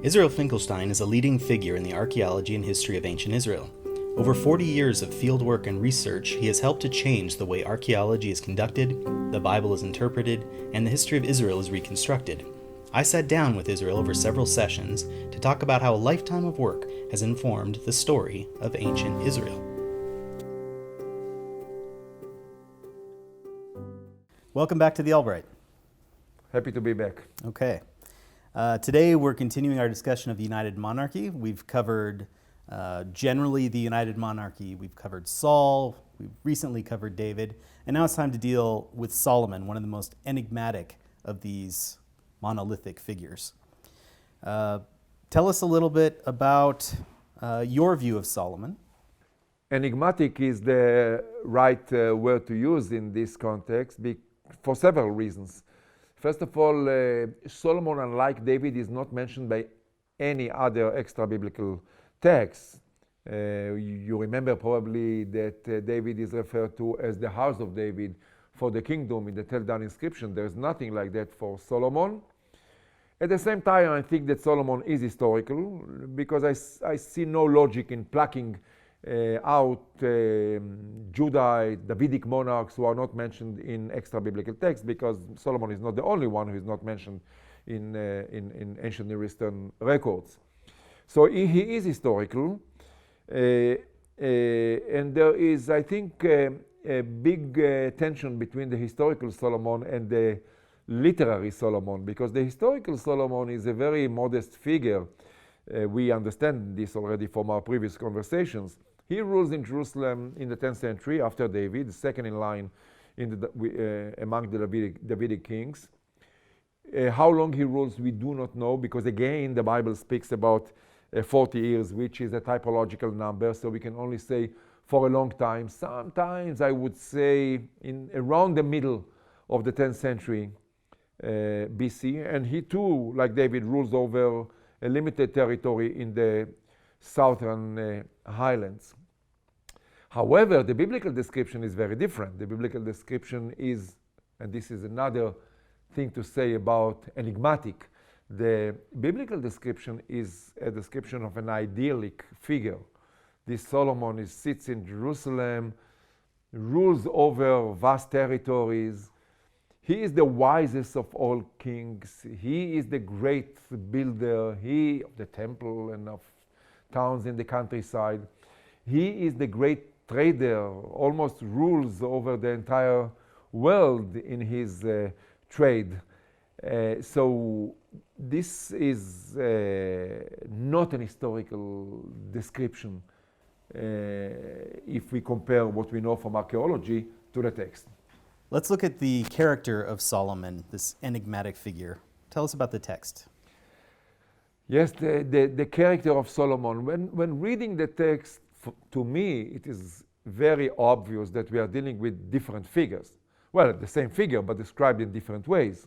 Israel Finkelstein is a leading figure in the archaeology and history of ancient Israel. Over 40 years of fieldwork and research, he has helped to change the way archaeology is conducted, the Bible is interpreted, and the history of Israel is reconstructed. I sat down with Israel over several sessions to talk about how a lifetime of work has informed the story of ancient Israel. Welcome back to the Albright. Happy to be back. Okay. Today we're continuing our discussion of the United Monarchy. We've covered generally the United Monarchy. We've covered Saul. We've recently covered David. And now it's time to deal with Solomon, one of the most enigmatic of these monolithic figures. Tell us a little bit about your view of Solomon. Enigmatic is the right word to use in this context for several reasons. First of all, Solomon, unlike David, is not mentioned by any other extra-biblical text. You remember probably that David is referred to as the house of David for the kingdom in the Tel Dan inscription. There's nothing like that for Solomon. At the same time, I think that Solomon is historical because I see no logic in plucking out Judah, Davidic monarchs who are not mentioned in extra-biblical texts, because Solomon is not the only one who is not mentioned in ancient Near Eastern records. So he is historical, and there is, I think, a big tension between the historical Solomon and the literary Solomon, because the historical Solomon is a very modest figure. We understand this already from our previous conversations. He rules in Jerusalem in the 10th century after David, the second in line among the Davidic kings. How long he rules, we do not know, because again, the Bible speaks about 40 years, which is a typological number, so we can only say for a long time. Sometimes I would say around the middle of the 10th century BC, and he too, like David, rules over a limited territory in the southern highlands. However, the biblical description is very different. The biblical description is, and this is another thing to say about enigmatic, the biblical description is a description of an idyllic figure. This Solomon sits in Jerusalem, rules over vast territories. He is the wisest of all kings. He is the great builder, of the temple and of towns in the countryside. He is the great trader, almost rules over the entire world in his trade. So this is not an historical description if we compare what we know from archaeology to the text. Let's look at the character of Solomon, this enigmatic figure. Tell us about the text. Yes, the character of Solomon. When reading the text, to me, it is very obvious that we are dealing with different figures. Well, the same figure, but described in different ways.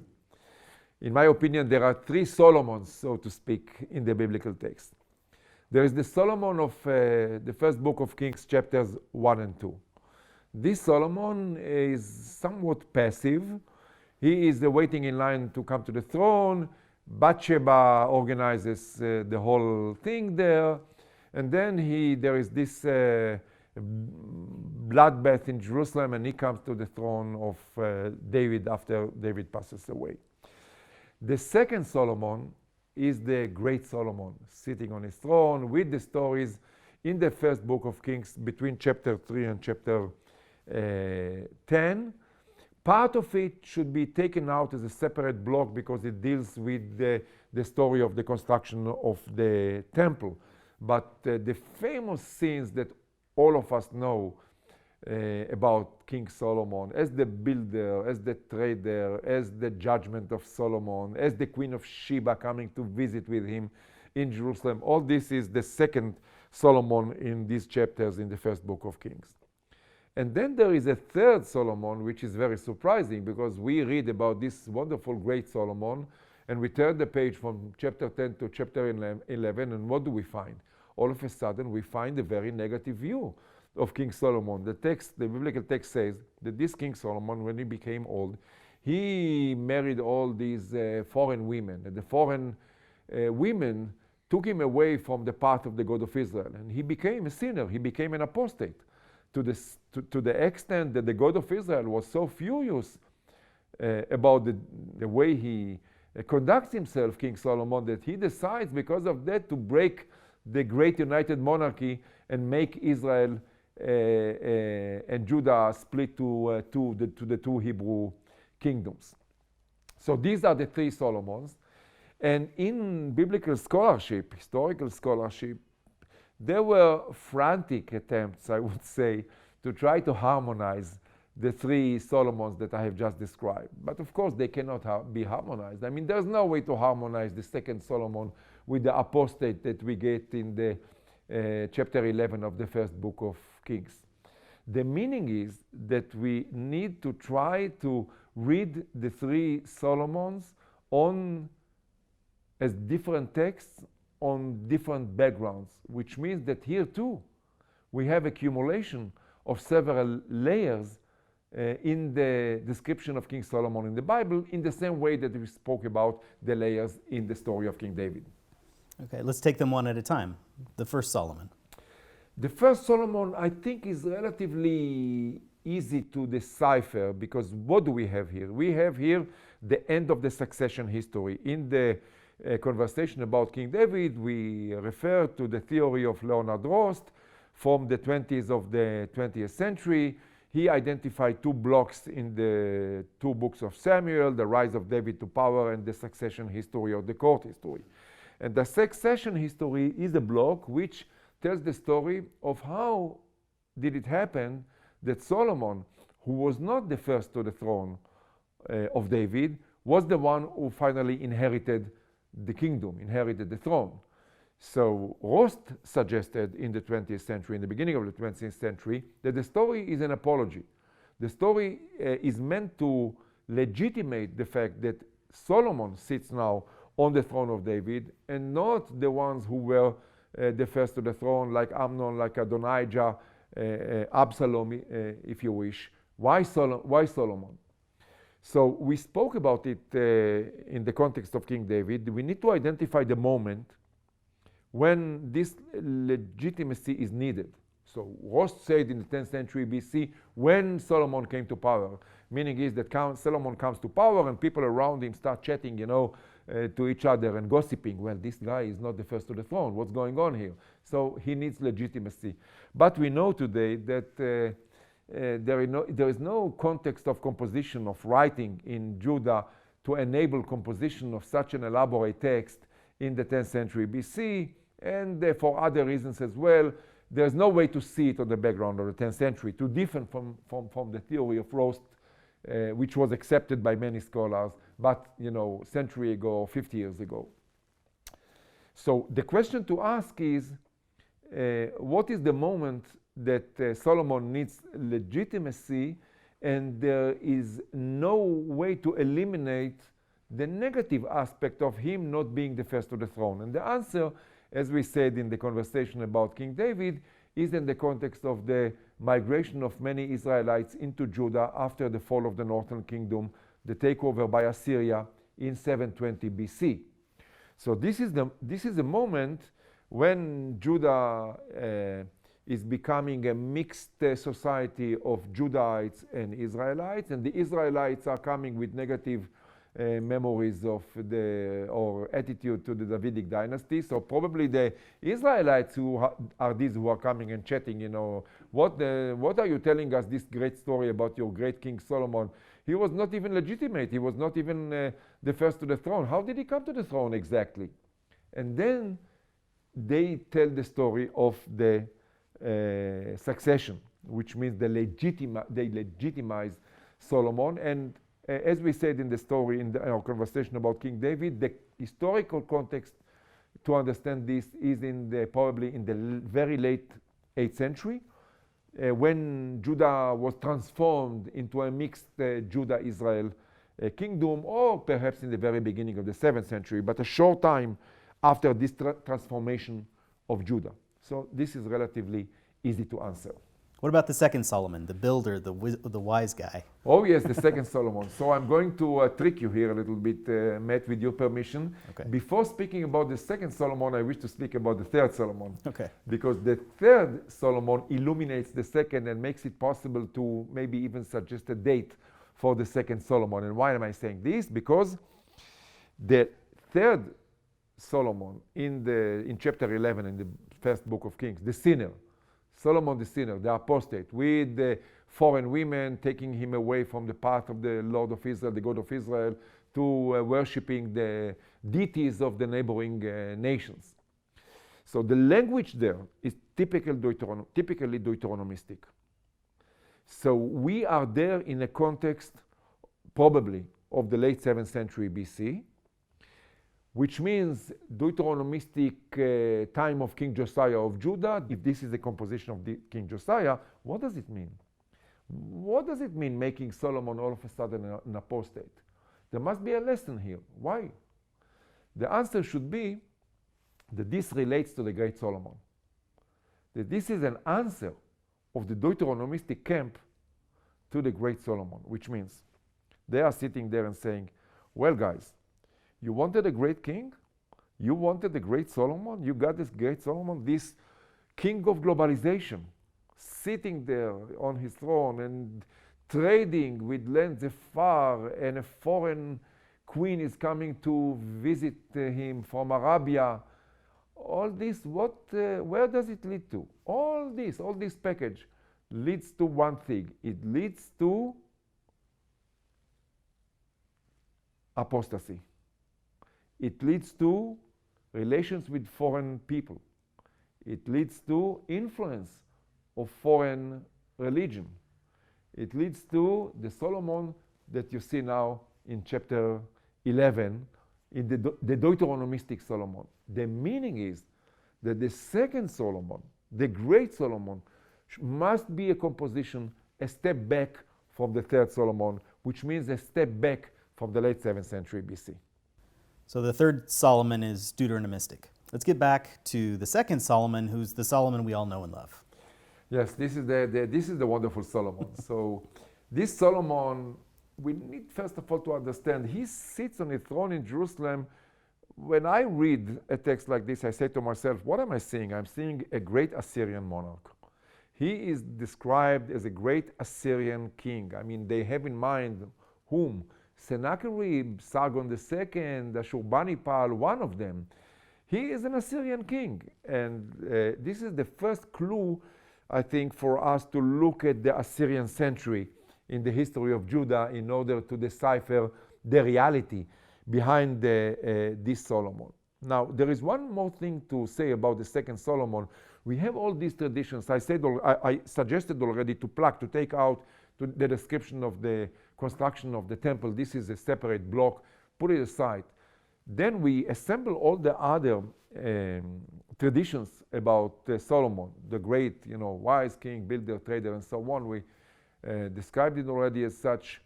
In my opinion, there are three Solomons, so to speak, in the biblical text. There is the Solomon of the first book of Kings, chapters 1 and 2. This Solomon is somewhat passive. He is waiting in line to come to the throne. Bathsheba organizes the whole thing there. And then there is this bloodbath in Jerusalem, and he comes to the throne of David after David passes away. The second Solomon is the great Solomon, sitting on his throne with the stories in the first book of Kings between chapter 3 and chapter 10. Part of it should be taken out as a separate block because it deals with the story of the construction of the temple. But the famous scenes that all of us know about King Solomon, as the builder, as the trader, as the judgment of Solomon, as the Queen of Sheba coming to visit with him in Jerusalem, all this is the second Solomon in these chapters in the first book of Kings. And then there is a third Solomon, which is very surprising because we read about this wonderful great Solomon and we turn the page from chapter 10 to chapter 11, and what do we find? All of a sudden we find a very negative view of King Solomon. The biblical text says that this King Solomon, when he became old, he married all these foreign women. And the foreign women took him away from the path of the God of Israel. And he became a sinner. He became an apostate to the extent that the God of Israel was so furious about the way he conducts himself, King Solomon, that he decides because of that to break the great united monarchy and make Israel and Judah split to the two Hebrew kingdoms. So these are the three Solomons. And in biblical scholarship, historical scholarship, there were frantic attempts, I would say, to try to harmonize the three Solomons that I have just described. But of course, they cannot be harmonized. I mean, there's no way to harmonize the second Solomon with the apostate that we get in the chapter 11 of the first book of Kings. The meaning is that we need to try to read the three Solomons as different texts on different backgrounds, which means that here too we have accumulation of several layers in the description of King Solomon in the Bible, in the same way that we spoke about the layers in the story of King David. Okay, let's take them one at a time. The first Solomon. The first Solomon, I think, is relatively easy to decipher, because what do we have here? We have here the end of the succession history. In the conversation about King David, we refer to the theory of Leonard Rost from the 20s of the 20th century. He identified two blocks in the two books of Samuel, the rise of David to power and the succession history or the court history. And the succession history is a block which tells the story of how did it happen that Solomon, who was not the first to the throne of David, was the one who finally inherited the kingdom, inherited the throne. So Rost suggested in the 20th century, in the beginning of the 20th century, that the story is an apology. The story is meant to legitimate the fact that Solomon sits now on the throne of David, and not the ones who were the first to the throne, like Amnon, like Adonijah, Absalom, if you wish. Why Solomon? So we spoke about it in the context of King David. We need to identify the moment when this legitimacy is needed. So Rost said in the 10th century BC, when Solomon came to power, meaning is that Solomon comes to power and people around him start chatting, to each other and gossiping. Well, this guy is not the first to the throne. What's going on here? So he needs legitimacy. But we know today that there is no context of composition, of writing in Judah to enable composition of such an elaborate text in the 10th century BC, and for other reasons as well. There's no way to see it on the background of the 10th century, too different from the theory of Rost, which was accepted by many scholars, but a century ago, 50 years ago. So the question to ask is, what is the moment that Solomon needs legitimacy, and there is no way to eliminate the negative aspect of him not being the first to the throne? And the answer, as we said in the conversation about King David, is in the context of the migration of many Israelites into Judah after the fall of the northern kingdom, the takeover by Assyria in 720 BC. So this is a moment when Judah is becoming a mixed society of Judahites and Israelites, and the Israelites are coming with negative memories of or attitude to the Davidic dynasty. So probably the Israelites who are these who are coming and chatting, what are you telling us this great story about your great King Solomon? He was not even legitimate. He was not even the first to the throne. How did he come to the throne exactly? And then they tell the story of the succession, which means they legitimize Solomon. And as we said in the story, in our conversation about King David, the historical context to understand this is probably in the very late 8th century, when Judah was transformed into a mixed Judah-Israel kingdom, or perhaps in the very beginning of the 7th century, but a short time after this transformation of Judah. So this is relatively easy to answer. What about the second Solomon, the builder, the wise guy? Oh yes, the second Solomon. So I'm going to trick you here a little bit, Matt, with your permission. Okay. Before speaking about the second Solomon, I wish to speak about the third Solomon. Okay. Because the third Solomon illuminates the second and makes it possible to maybe even suggest a date for the second Solomon. And why am I saying this? Because the third Solomon in chapter 11 in the first book of Kings, the sinner, Solomon the sinner, the apostate, with the foreign women taking him away from the path of the Lord of Israel, the God of Israel, to worshipping the deities of the neighboring nations. So the language there is typically Deuteronomistic. So we are there in a context probably of the late 7th century BC, which means Deuteronomistic time of King Josiah of Judah. If this is the composition of King Josiah, what does it mean? What does it mean making Solomon all of a sudden an apostate? There must be a lesson here. Why? The answer should be that this relates to the great Solomon. That this is an answer of the Deuteronomistic camp to the great Solomon, which means they are sitting there and saying, well guys, you wanted a great king? You wanted a great Solomon? You got this great Solomon, this king of globalization, sitting there on his throne and trading with lands afar, and a foreign queen is coming to visit him from Arabia. All this, where does it lead to? All this package leads to one thing. It leads to apostasy. It leads to relations with foreign people. It leads to influence of foreign religion. It leads to the Solomon that you see now in chapter 11, in the Deuteronomistic Solomon. The meaning is that the second Solomon, the great Solomon, must be a composition a step back from the third Solomon, which means a step back from the late 7th century BC. So the third Solomon is Deuteronomistic. Let's get back to the second Solomon, who's the Solomon we all know and love. Yes, this is the wonderful Solomon. So this Solomon, we need first of all to understand, he sits on a throne in Jerusalem. When I read a text like this, I say to myself, what am I seeing? I'm seeing a great Assyrian monarch. He is described as a great Assyrian king. I mean, they have in mind whom? Sennacherib, Sargon II, Ashurbanipal, one of them. He is an Assyrian king. And this is the first clue, I think, for us to look at the Assyrian century in the history of Judah in order to decipher the reality behind this Solomon. Now, there is one more thing to say about the second Solomon. We have all these traditions. I suggested already to take out the description of the construction of the temple. This is a separate block. Put it aside. Then we assemble all the other traditions about Solomon, the great, wise king, builder, trader, and so on. We described it already as such.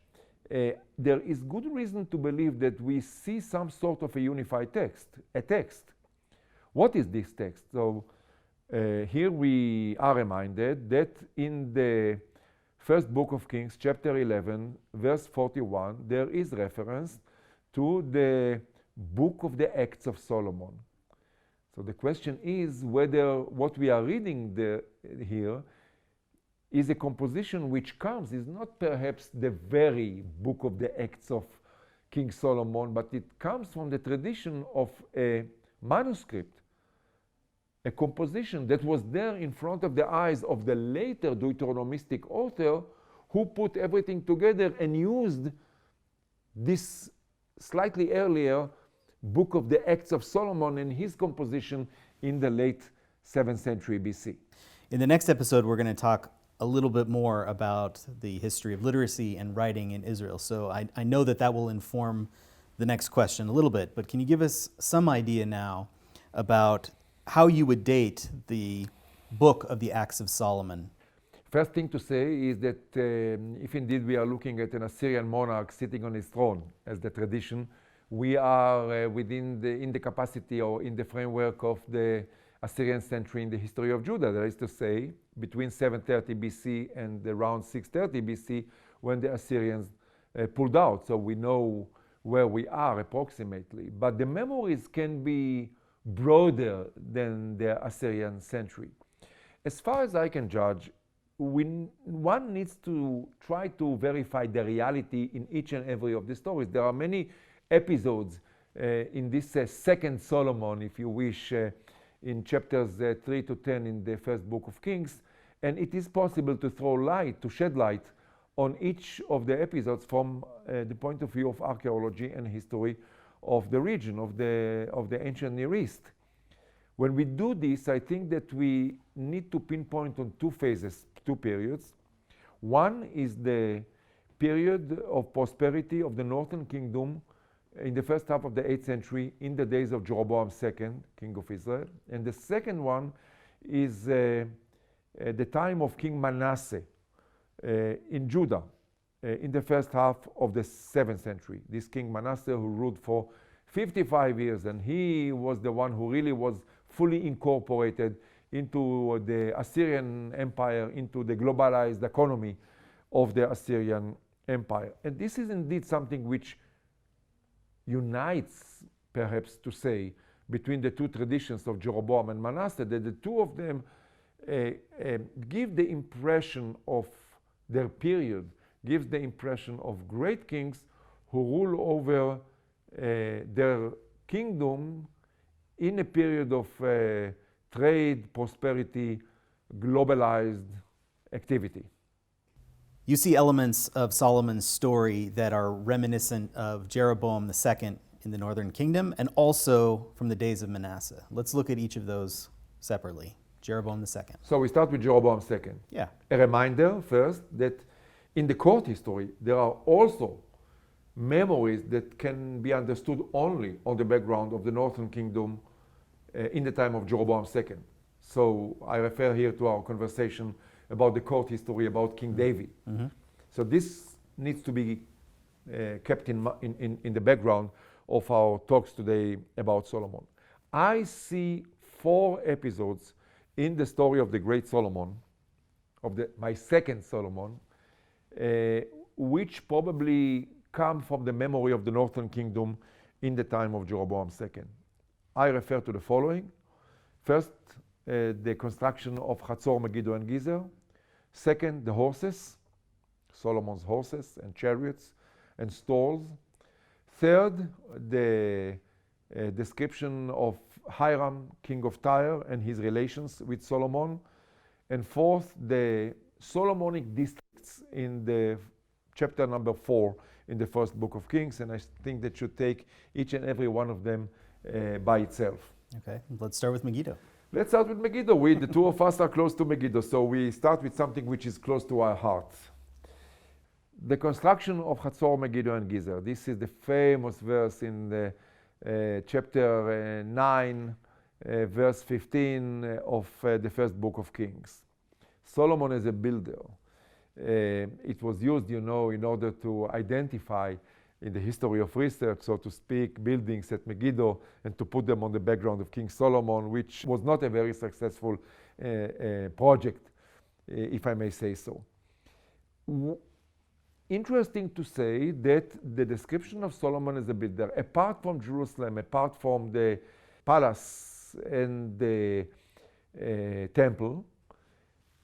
There is good reason to believe that we see some sort of a unified text, a text. What is this text? So here we are reminded that in the first book of Kings, chapter 11, verse 41, there is reference to the book of the Acts of Solomon. So the question is whether what we are reading here is a composition which is not perhaps the very book of the Acts of King Solomon, but it comes from the tradition of a manuscript, a composition that was there in front of the eyes of the later Deuteronomistic author, who put everything together and used this slightly earlier book of the Acts of Solomon and his composition in the late 7th century BC. In the next episode, we're going to talk a little bit more about the history of literacy and writing in Israel. So I know that will inform the next question a little bit, but can you give us some idea now about how you would date the book of the Acts of Solomon? First thing to say is that if indeed we are looking at an Assyrian monarch sitting on his throne, as the tradition, we are in the capacity or in the framework of the Assyrian century in the history of Judah. That is to say, between 730 BC and around 630 BC when the Assyrians pulled out. So we know where we are approximately. But the memories can be broader than the Assyrian century. As far as I can judge, one needs to try to verify the reality in each and every of the stories. There are many episodes in this second Solomon, if you wish, in chapters 3 to 10 in the first book of Kings, and it is possible to throw light, to shed light on each of the episodes from the point of view of archaeology and history of the region, of the ancient Near East. When we do this, I think that we need to pinpoint on two phases, two periods. One is the period of prosperity of the northern kingdom in the first half of the 8th century in the days of Jeroboam II, king of Israel. And the second one is the time of King Manasseh in Judah in the first half of the 7th century. This King Manasseh who ruled for 55 years, and he was the one who really was fully incorporated into the Assyrian Empire, into the globalized economy of the Assyrian Empire. And this is indeed something which unites, perhaps to say, between the two traditions of Jeroboam and Manasseh, that the two of them give the impression of their period, gives the impression of great kings who rule over their kingdom in a period of trade, prosperity, globalized activity. You see elements of Solomon's story that are reminiscent of Jeroboam II in the northern kingdom and also from the days of Manasseh. Let's look at each of those separately. Jeroboam II. So we start with Jeroboam II. Yeah. A reminder first that in the court history there are also memories that can be understood only on the background of the northern kingdom in the time of Jeroboam II. So I refer here to our conversation about the court history about King David. Mm-hmm. So this needs to be kept in the background of our talks today about Solomon. I see 4 episodes in the story of the great Solomon, my second Solomon, which probably come from the memory of the northern kingdom in the time of Jeroboam II. I refer to the following. First, the construction of Hatzor, Megiddo, and Gezer. Second, the horses, Solomon's horses and chariots and stalls. Third, the description of Hiram, king of Tyre, and his relations with Solomon. And fourth, the Solomonic districts in the chapter number 4 in the first book of Kings. And I think that should take each and every one of them by itself. Okay, let's start with Megiddo. Let's start with Megiddo. The two of us are close to Megiddo, so we start with something which is close to our hearts. The construction of Hatzor, Megiddo, and Gezer. This is the famous verse in the chapter 9, verse 15 of the first book of Kings. Solomon is a builder. It was used, in order to identify in the history of research, so to speak, buildings at Megiddo and to put them on the background of King Solomon, which was not a very successful project, if I may say so. Interesting to say that the description of Solomon as a builder, apart from Jerusalem, apart from the palace and the temple,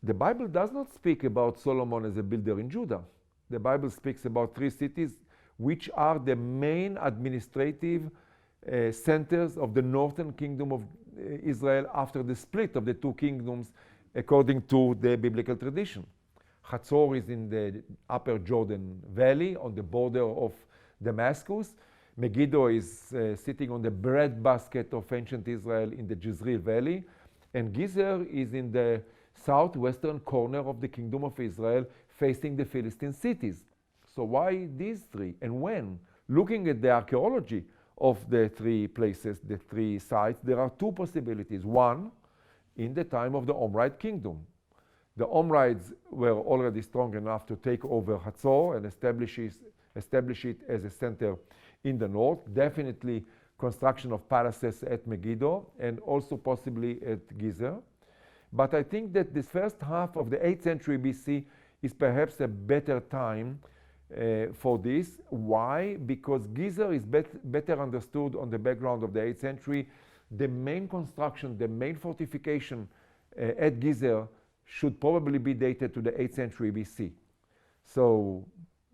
the Bible does not speak about Solomon as a builder in Judah. The Bible speaks about 3 cities which are the main administrative centers of the northern kingdom of Israel after the split of the 2 kingdoms according to the biblical tradition. Hatzor is in the upper Jordan Valley on the border of Damascus. Megiddo is sitting on the breadbasket of ancient Israel in the Jezreel Valley. And Gezer is in the southwestern corner of the kingdom of Israel facing the Philistine cities. So why these 3 and when? Looking at the archaeology of the 3 places, the 3 sites, there are 2 possibilities. One, in the time of the Archaeologist kingdom. The Archaeologists were already strong enough to take over Hatzor and establish it as a center in the north. Definitely construction of palaces at Megiddo and also possibly at Gezer. But I think that this first half of the 8th century BC is perhaps a better time for this. Why? Because Gezer is better understood on the background of the 8th century. The main construction, the main fortification at Gezer should probably be dated to the 8th century BC. So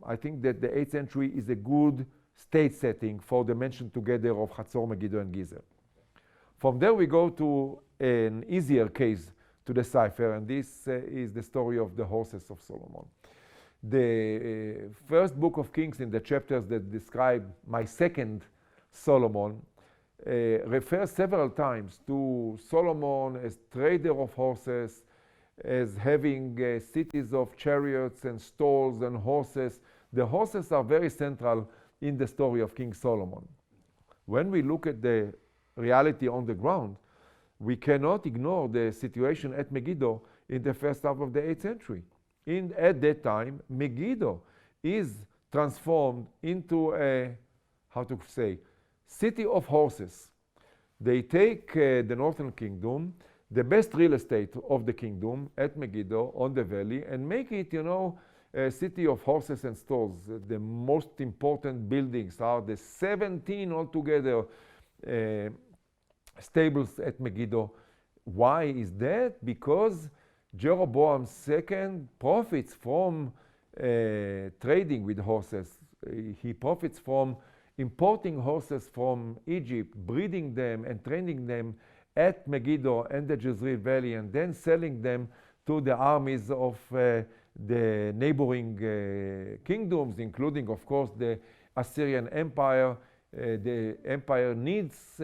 I think that the 8th century is a good state setting for the mentioned together of Hatzor, Megiddo, and Gezer. From there we go to an easier case to decipher, and this is the story of the horses of Solomon. The first book of Kings, in the chapters that describe my second Solomon, refers several times to Solomon as trader of horses, as having cities of chariots and stalls and horses. The horses are very central in the story of King Solomon. When we look at the reality on the ground, we cannot ignore the situation at Megiddo in the first half of the 8th century. At that time, Megiddo is transformed into a, city of horses. They take the northern kingdom, the best real estate of the kingdom at Megiddo on the valley, and make it, a city of horses and stalls. The most important buildings are the 17 altogether stables at Megiddo. Why is that? Because Jeroboam II profits from trading with horses. He profits from importing horses from Egypt, breeding them and training them at Megiddo and the Jezreel Valley, and then selling them to the armies of the neighboring kingdoms, including, of course, the Assyrian Empire. The empire needs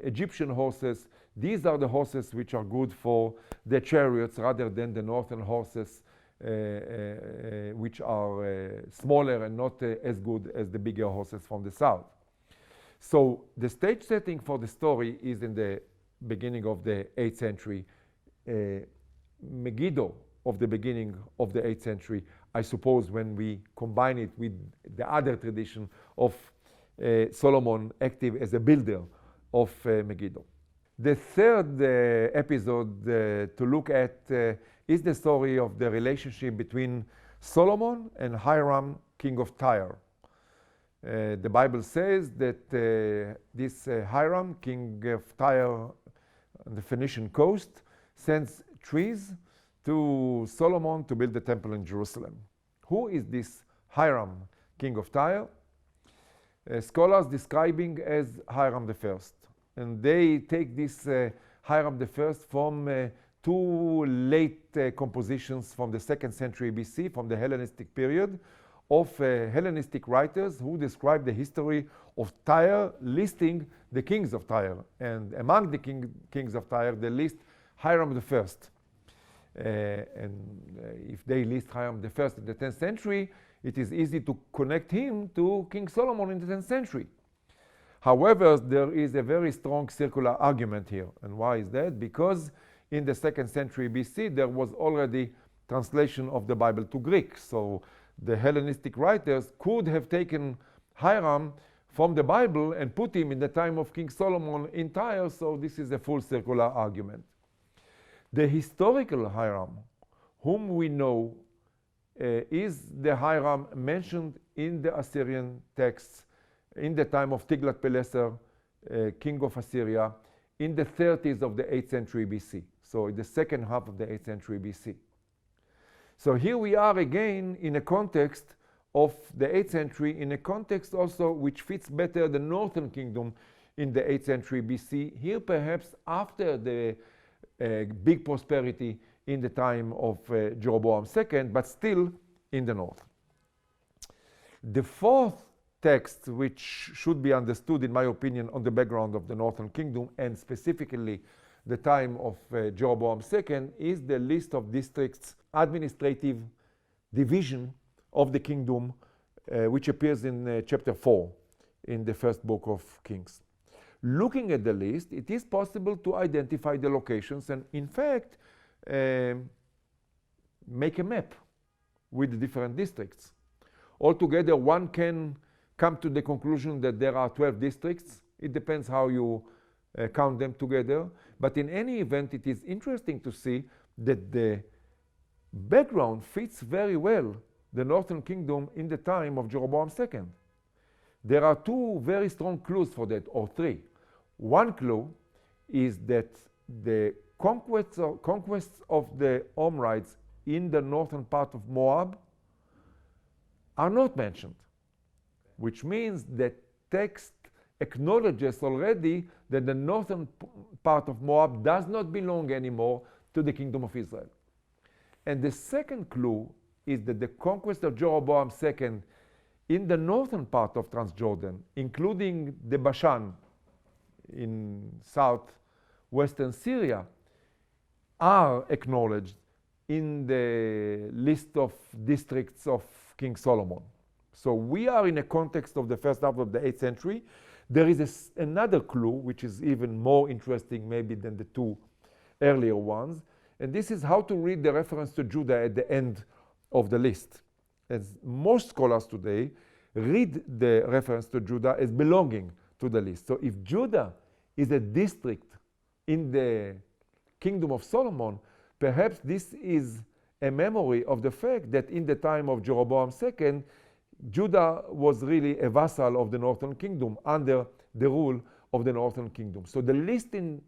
Egyptian horses. These are the horses which are good for the chariots rather than the northern horses, which are smaller and not as good as the bigger horses from the south. So the stage setting for the story is in the beginning of the 8th century. Megiddo of the beginning of the 8th century, I suppose, when we combine it with the other tradition of Solomon active as a builder of Megiddo. The third episode to look at is the story of the relationship between Solomon and Hiram, king of Tyre. The Bible says that this Hiram, king of Tyre on the Phoenician coast, sends trees to Solomon to build the temple in Jerusalem. Who is this Hiram, king of Tyre? Scholars describing as Hiram I. And they take this Hiram I from two late compositions from the 2nd century BC, from the Hellenistic period, of Hellenistic writers who describe the history of Tyre, listing the kings of Tyre. And among the kings of Tyre, they list Hiram I. If they list Hiram I in the 10th century, it is easy to connect him to King Solomon in the 10th century. However, there is a very strong circular argument here. And why is that? Because in the 2nd century BC, there was already translation of the Bible to Greek. So the Hellenistic writers could have taken Hiram from the Bible and put him in the time of King Solomon in Tyre. So this is a full circular argument. The historical Hiram, whom we know is the Hiram mentioned in the Assyrian texts in the time of Tiglath-Pileser, king of Assyria, in the 30s of the 8th century BC. So in the second half of the 8th century BC. So here we are again in a context of the 8th century, in a context also which fits better the northern kingdom in the 8th century BC. Here perhaps after the big prosperity in the time of Jeroboam II, but still in the north. The fourth text, which should be understood, in my opinion, on the background of the northern kingdom, and specifically the time of Jeroboam II, is the list of districts, administrative division of the kingdom, which appears in chapter 4 in the first book of Kings. Looking at the list, it is possible to identify the locations and, in fact, make a map with the different districts. Altogether, one can come to the conclusion that there are 12 districts. It depends how you count them together. But in any event, it is interesting to see that the background fits very well the northern kingdom in the time of Jeroboam II. There are two very strong clues for that, or three. One clue is that the conquests of the Amorites in the northern part of Moab are not mentioned, which means that text acknowledges already that the northern part of Moab does not belong anymore to the kingdom of Israel. And the second clue is that the conquest of Jeroboam II in the northern part of Transjordan, including the Bashan in southwestern Syria, are acknowledged in the list of districts of King Solomon. So we are in a context of the first half of the 8th century. There is another clue, which is even more interesting maybe than the two earlier ones, and this is how to read the reference to Judah at the end of the list. As most scholars today read the reference to Judah as belonging to the list. So if Judah is a district in the kingdom of Solomon, perhaps this is a memory of the fact that in the time of Jeroboam II, Judah was really a vassal of the northern kingdom under the rule of the northern kingdom. So the list in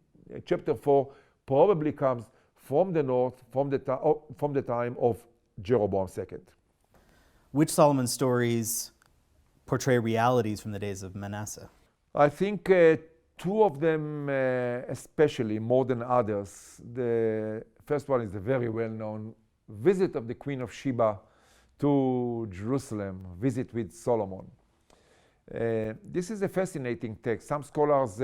chapter 4 probably comes from the north, from the time of Jeroboam II. Which Solomon stories portray realities from the days of Manasseh? I think two of them especially more than others. The first one is the very well-known visit of the Queen of Sheba to Jerusalem, visit with Solomon. This is a fascinating text. Some scholars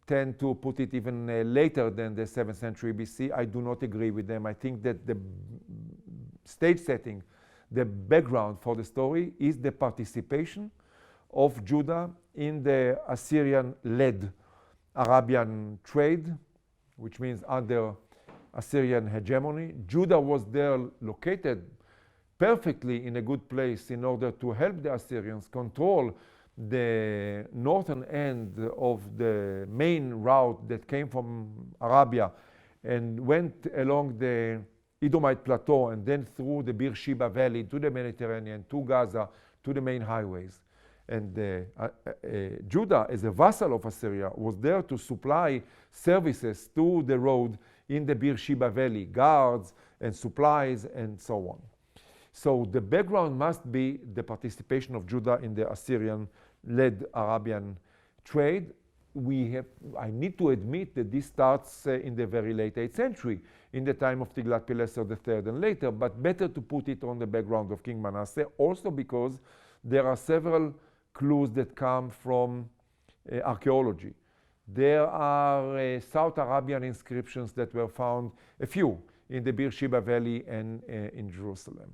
tend to put it even later than the 7th century BC. I do not agree with them. I think that the stage setting, the background for the story is the participation of Judah in the Assyrian-led Arabian trade, which means under Assyrian hegemony. Judah was there located perfectly in a good place in order to help the Assyrians control the northern end of the main route that came from Arabia and went along the Edomite plateau and then through the Beersheba Valley to the Mediterranean, to Gaza, to the main highways. And Judah, as a vassal of Assyria, was there to supply services to the road in the Beersheba Valley, guards and supplies and so on. So the background must be the participation of Judah in the Assyrian-led Arabian trade. I need to admit that this starts in the very late 8th century, in the time of Tiglath-Pileser III and later, but better to put it on the background of King Manasseh, also because there are several clues that come from archaeology. There are South Arabian inscriptions that were found, a few, in the Beersheba Valley and in Jerusalem.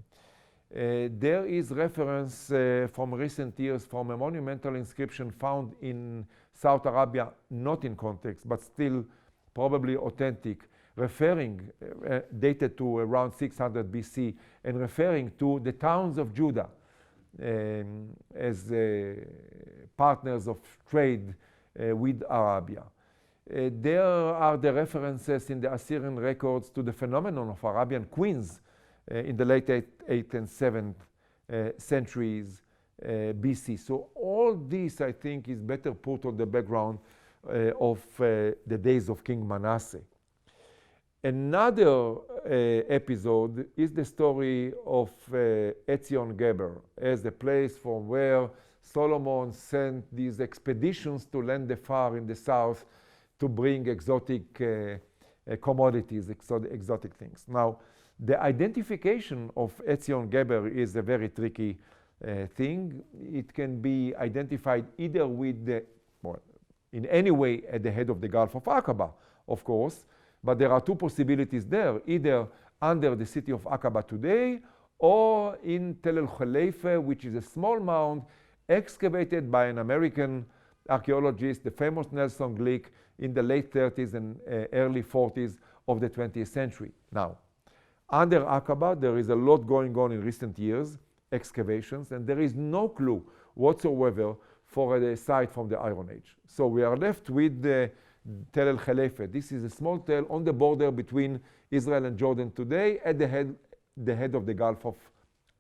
There is reference from recent years from a monumental inscription found in South Arabia, not in context, but still probably authentic, referring, dated to around 600 BC, and referring to the towns of Judah as partners of trade with Arabia. There are the references in the Assyrian records to the phenomenon of Arabian queens in the late 8th and 7th centuries BC. So all this, I think, is better put on the background of the days of King Manasseh. Another episode is the story of Etzion Geber as the place from where Solomon sent these expeditions to land afar in the south to bring exotic commodities, exotic things. Now, the identification of Etzion Geber is a very tricky thing. It can be identified either with in any way at the head of the Gulf of Aqaba, of course, but there are two possibilities there, either under the city of Aqaba today or in Tel el-Khalifa, which is a small mound excavated by an American archaeologist, the famous Nelson Glick, in the late 30s and early 40s of the 20th century. Now, under Aqaba, there is a lot going on in recent years, excavations, and there is no clue whatsoever for a site from the Iron Age. So we are left with Tel El Khalifa. This is a small tell on the border between Israel and Jordan today, at the head of the Gulf of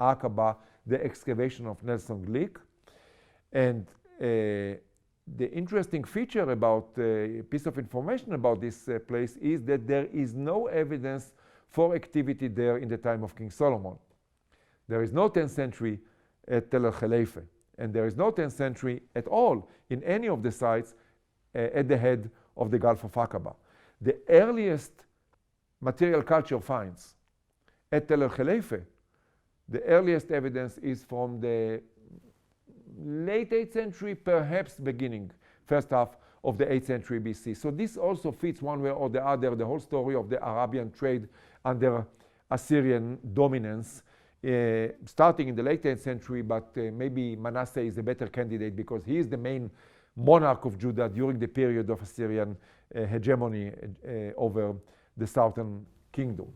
Aqaba, the excavation of Nelson Glick. And the interesting feature about a piece of information about this place is that there is no evidence for activity there in the time of King Solomon. There is no 10th century at Tel El Khalifa, and there is no 10th century at all in any of the sites at the head of the Gulf of Aqaba. The earliest material culture finds at Tel El Khalifa, the earliest evidence is from the late 8th century, perhaps beginning, first half of the 8th century BC. So this also fits one way or the other the whole story of the Arabian trade under Assyrian dominance, starting in the late 10th century, but maybe Manasseh is a better candidate because he is the main monarch of Judah during the period of Assyrian hegemony over the southern kingdom.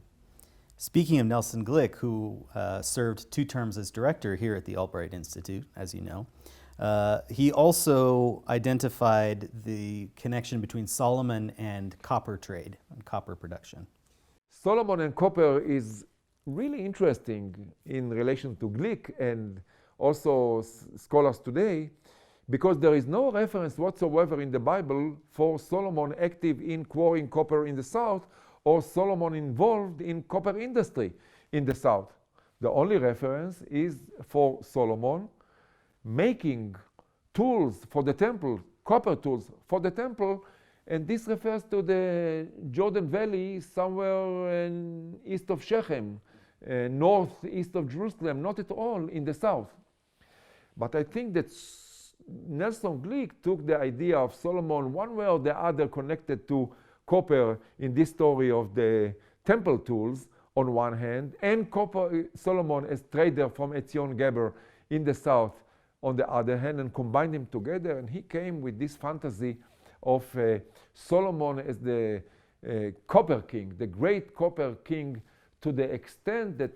Speaking of Nelson Glick, who served 2 terms as director here at the Albright Institute, as you know, he also identified the connection between Solomon and copper trade and copper production. Solomon and copper is really interesting in relation to Glick and also scholars today, because there is no reference whatsoever in the Bible for Solomon active in quarrying copper in the south or Solomon involved in copper industry in the south. The only reference is for Solomon making tools for the temple, copper tools for the temple, and this refers to the Valley somewhere east of Shechem, northeast of Jerusalem, not at all in the south. But I think that Nelson Glick took the idea of Solomon one way or the other connected to copper in this story of the temple tools on one hand, and Solomon as trader from Etzion Geber in the south on the other hand, and combined them together, and he came with this fantasy of Solomon as the copper king, the great copper king, to the extent that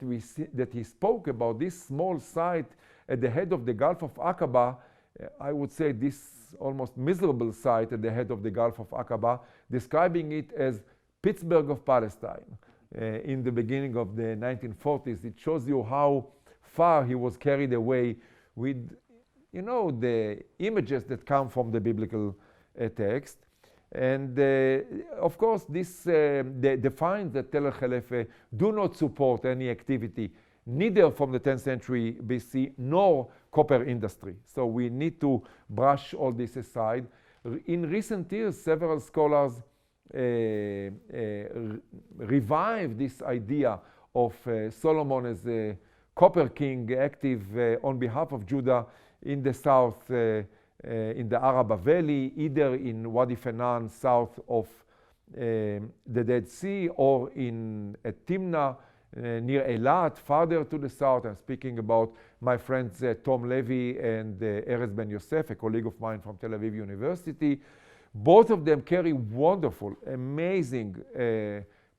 that he spoke about this small site at the head of the Gulf of Aqaba. I would say this almost miserable site at the head of the Gulf of Aqaba, describing it as Pittsburgh of Palestine in the beginning of the 1940s. It shows you how far he was carried away with, you know, the images that come from the biblical text. And of course, this defines that Tel El Khalifa do not support any activity, neither from the 10th century BC nor copper industry. So we need to brush all this aside. In recent years, several scholars revived this idea of Solomon as a copper king active on behalf of Judah in the south, in the Araba Valley, either in Wadi Fanan, south of the Dead Sea, or in Timnah, near Eilat, farther to the south. I'm speaking about my friends Tom Levy and Erez Ben Yosef, a colleague of mine from Tel Aviv University. Both of them carry wonderful, amazing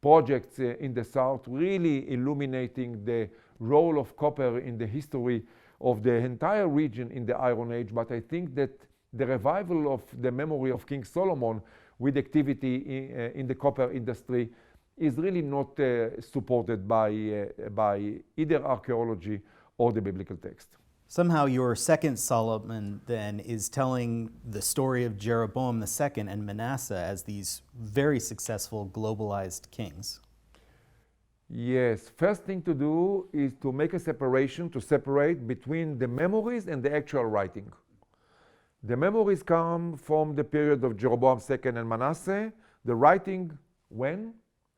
projects in the south, really illuminating the role of copper in the history of the entire region in the Iron Age. But I think that the revival of the memory of King Solomon with activity in the copper industry is really not supported by either archaeology or the biblical text. Somehow your second Solomon then is telling the story of Jeroboam II and Manasseh as these very successful globalized kings. Yes, first thing to do is to make a separation, to separate between the memories and the actual writing. The memories come from the period of Jeroboam II and Manasseh. The writing, when?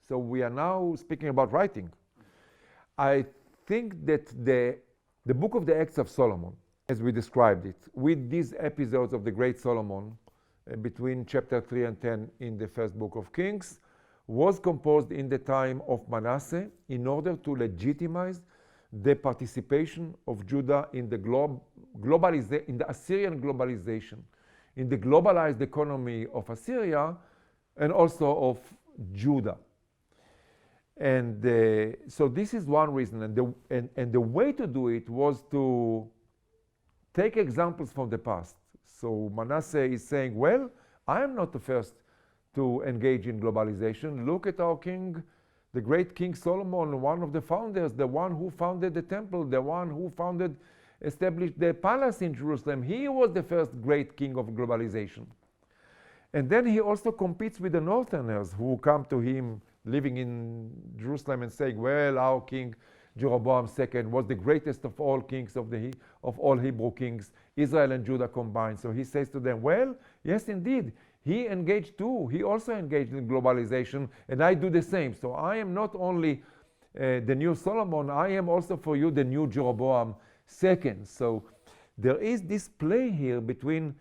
So we are now speaking about writing. I think that the book of the Acts of Solomon, as we described it, with these episodes of the great Solomon between chapter 3 and 10 in the first book of Kings, was composed in the time of Manasseh in order to legitimize the participation of Judah in the in the Assyrian globalization, in the globalized economy of Assyria and also of Judah. And so this is one reason, and the way to do it was to take examples from the past. So Manasseh is saying, well, I am not the first to engage in globalization. Look at our king, the great King Solomon, one of the founders, the one who founded the temple, the one who established the palace in Jerusalem. He was the first great king of globalization. And then he also competes with the northerners who come to him living in Jerusalem and saying, well, our king Jeroboam II was the greatest of all kings of all Hebrew kings, Israel and Judah combined. So he says to them, well, yes, indeed, he engaged too. He also engaged in globalization, and I do the same. So I am not only the new Solomon, I am also for you the new Jeroboam II. So there is this play here between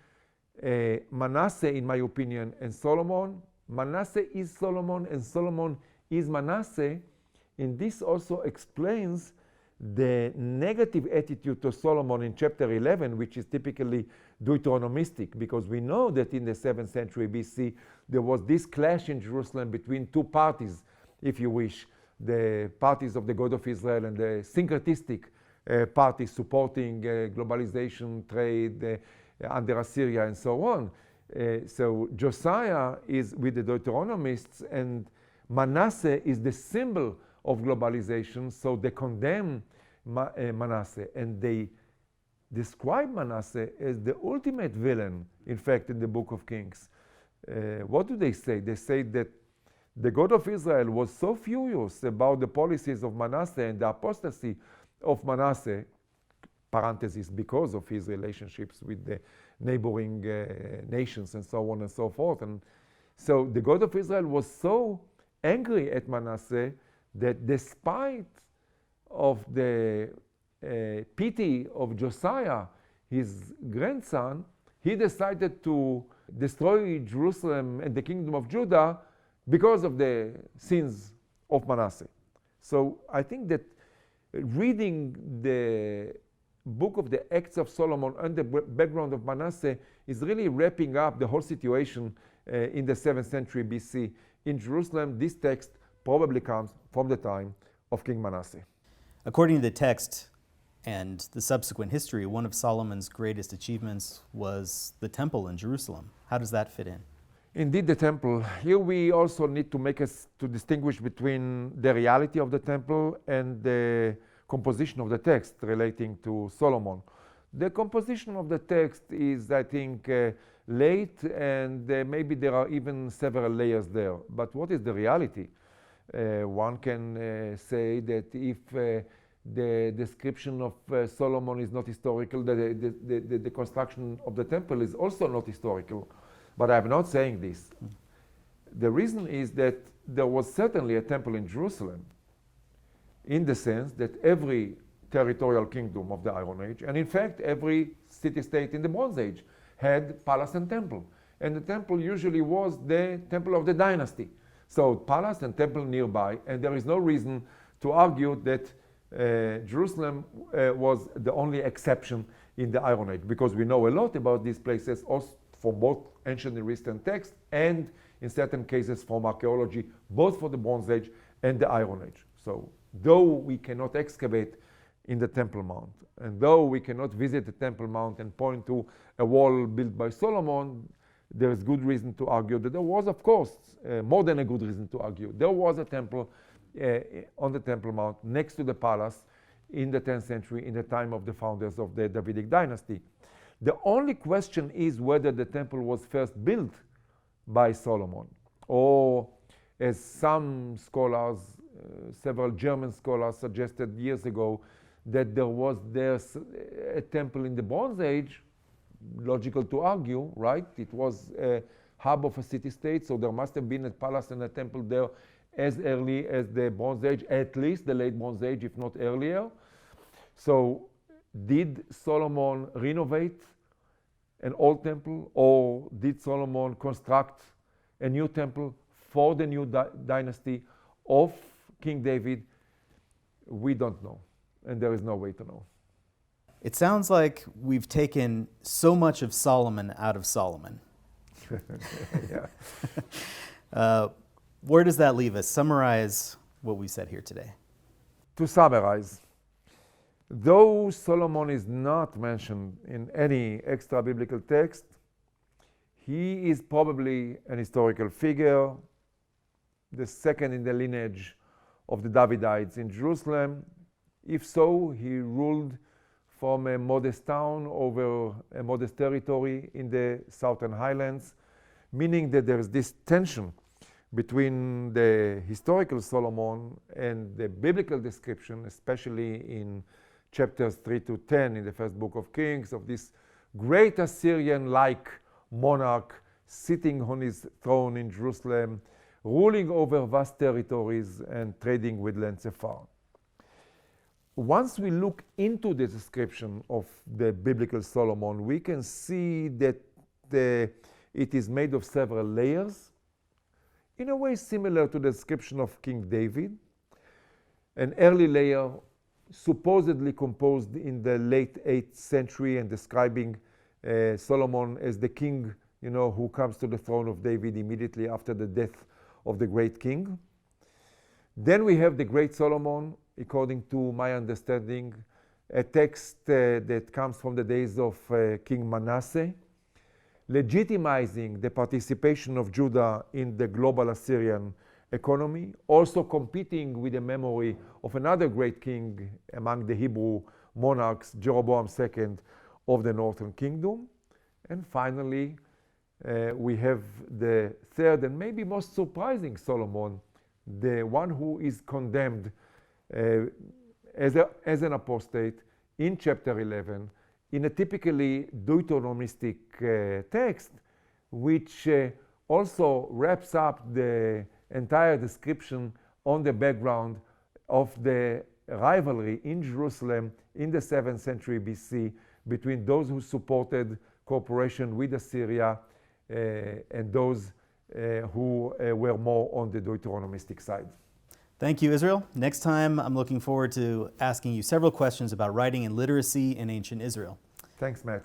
Manasseh, in my opinion, and Solomon. Manasseh is Solomon, and Solomon is Manasseh. And this also explains the negative attitude to Solomon in chapter 11, which is typically Deuteronomistic, because we know that in the 7th century BC, there was this clash in Jerusalem between two parties, if you wish, the parties of the God of Israel and the syncretistic parties supporting globalization, trade under Assyria, and so on. So Josiah is with the Deuteronomists, and Manasseh is the symbol of globalization, so they condemn Manasseh, and they describe Manasseh as the ultimate villain, in fact, in the book of Kings. What do they say? They say that the God of Israel was so furious about the policies of Manasseh and the apostasy of Manasseh, parenthesis, because of his relationships with the neighboring nations and so on and so forth. And so the God of Israel was so angry at Manasseh that despite of the pity of Josiah, his grandson, he decided to destroy Jerusalem and the kingdom of Judah because of the sins of Manasseh. So I think that reading the book of the Acts of Solomon and the background of Manasseh is really wrapping up the whole situation in the 7th century BC. In Jerusalem, this text probably comes from the time of King Manasseh. According to the text and the subsequent history, one of Solomon's greatest achievements was the temple in Jerusalem. How does that fit in? Indeed, the temple. Here we also need to distinguish between the reality of the temple and the composition of the text relating to Solomon. The composition of the text is, I think, late, and maybe there are even several layers there. But what is the reality? One can say that if the description of Solomon is not historical, the construction of the temple is also not historical. But I'm not saying this. The reason is that there was certainly a temple in Jerusalem, in the sense that every territorial kingdom of the Iron Age, and in fact every city-state in the Bronze Age, had palace and temple. And the temple usually was the temple of the dynasty. So palace and temple nearby, and there is no reason to argue that Jerusalem was the only exception in the Iron Age, because we know a lot about these places also from both ancient Near Eastern texts and in certain cases from archaeology, both for the Bronze Age and the Iron Age. So though we cannot excavate in the Temple Mount, and though we cannot visit the Temple Mount and point to a wall built by Solomon, there is good reason to argue that there was, of course, more than a good reason to argue. There was a temple on the Temple Mount next to the palace in the 10th century, in the time of the founders of the Davidic dynasty. The only question is whether the temple was first built by Solomon, or as some scholars, several German scholars suggested years ago, that there was a temple in the Bronze Age. Logical to argue, right? It was a hub of a city-state, so there must have been a palace and a temple there as early as the Bronze Age, at least the late Bronze Age, if not earlier. So did Solomon renovate an old temple, or did Solomon construct a new temple for the new dynasty of King David? We don't know, and there is no way to know. It sounds like we've taken so much of Solomon out of Solomon. Yeah. Where does that leave us? Summarize what we said here today. To summarize, though Solomon is not mentioned in any extra biblical text, He is probably an historical figure, the second in the lineage of the Davidites in Jerusalem. If so, he ruled from a modest town over a modest territory in the southern highlands, meaning that there is this tension between the historical Solomon and the biblical description, especially in chapters 3 to 10 in the first book of Kings, of this great Assyrian-like monarch sitting on his throne in Jerusalem, ruling over vast territories and trading with lands afar. Once we look into the description of the biblical Solomon, we can see that it is made of several layers, in a way similar to the description of King David. An early layer supposedly composed in the late 8th century and describing Solomon as the king, who comes to the throne of David immediately after the death of the great king. Then we have the great Solomon, according to my understanding, a text that comes from the days of King Manasseh, legitimizing the participation of Judah in the global Assyrian economy, also competing with the memory of another great king among the Hebrew monarchs, Jeroboam II of the northern kingdom. And finally, we have the third and maybe most surprising Solomon, the one who is condemned as an apostate in chapter 11, in a typically Deuteronomistic text, which also wraps up the entire description on the background of the rivalry in Jerusalem in the 7th century BC between those who supported cooperation with Assyria and those who were more on the Deuteronomistic side. Thank you, Israel. Next time, I'm looking forward to asking you several questions about writing and literacy in ancient Israel. Thanks, Matt.